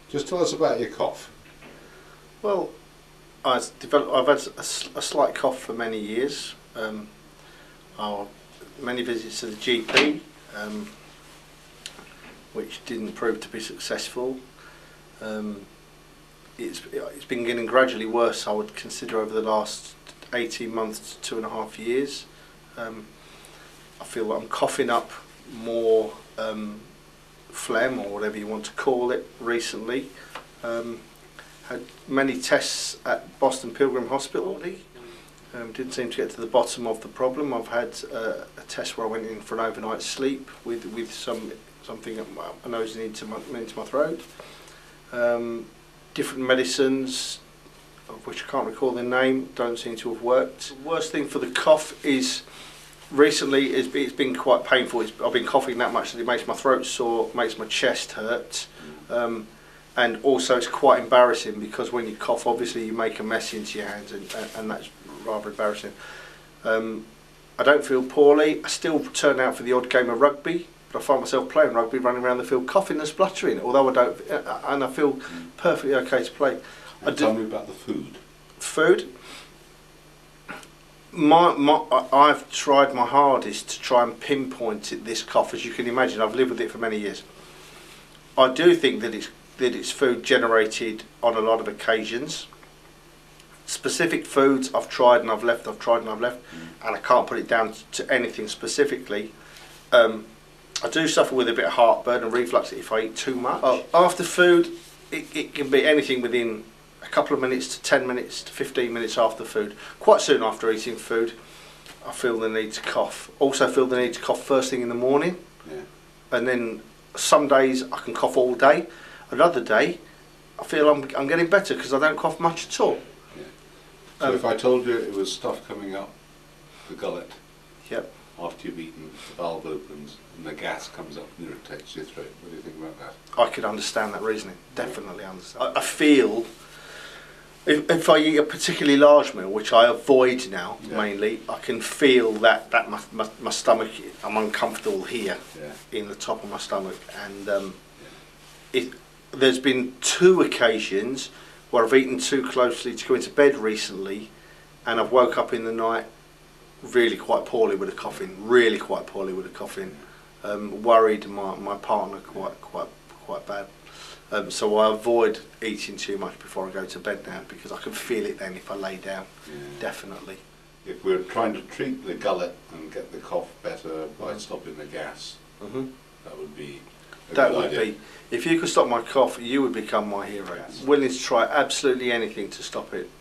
Just tell us about your cough. Well, I've had a slight cough for many years. Many visits to the GP, which didn't prove to be successful. It's been getting gradually worse, I would consider, over the last 18 months to 2.5 years. I feel like I'm coughing up more phlegm, or whatever you want to call it, recently. Had many tests at Boston Pilgrim Hospital. Didn't seem to get to the bottom of the problem. I've had a test where I went in for an overnight sleep with something up my nose and into my throat. Different medicines, of which I can't recall the name, don't seem to have worked. The worst thing for the cough is, recently it's been quite painful. I've been coughing that much that it makes my throat sore, makes my chest hurt. And also it's quite embarrassing, because when you cough, obviously you make a mess into your hands, and that's rather embarrassing. I don't feel poorly. I still turn out for the odd game of rugby, but I find myself playing rugby, running around the field coughing and spluttering, although I don't, and I feel perfectly okay to play. Tell me about the food. Food? I've tried my hardest to try and pinpoint this cough. As you can imagine, I've lived with it for many years. I do think that it's food generated on a lot of occasions. Specific foods I've tried and I've left, and I can't put it down to anything specifically. I do suffer with a bit of heartburn and reflux if I eat too much. After food, it can be anything within a couple of minutes to 10 minutes to 15 minutes after food. Quite soon after eating food, I feel the need to cough. Also feel the need to cough first thing in the morning. Yeah. And then some days I can cough all day. Another day, I feel I'm getting better because I don't cough much at all. Yeah. So if I told you it was stuff coming up the gullet, yep, after you've eaten, the valve opens and the gas comes up and irritates your throat, what do you think about that? I could understand that reasoning. Definitely understand. I feel if I eat a particularly large meal, which I avoid now, mainly, I can feel that my stomach, I'm uncomfortable here, in the top of my stomach, and there's been 2 occasions where I've eaten too closely to go into bed recently, and I've woke up in the night really quite poorly with a coughing, worried my partner quite bad. So I avoid eating too much before I go to bed now, because I can feel it then if I lay down, definitely. If we're trying to treat the gullet and get the cough better by stopping the gas, that would be a good idea. If you could stop my cough, you would become my hero. Willing to try absolutely anything to stop it.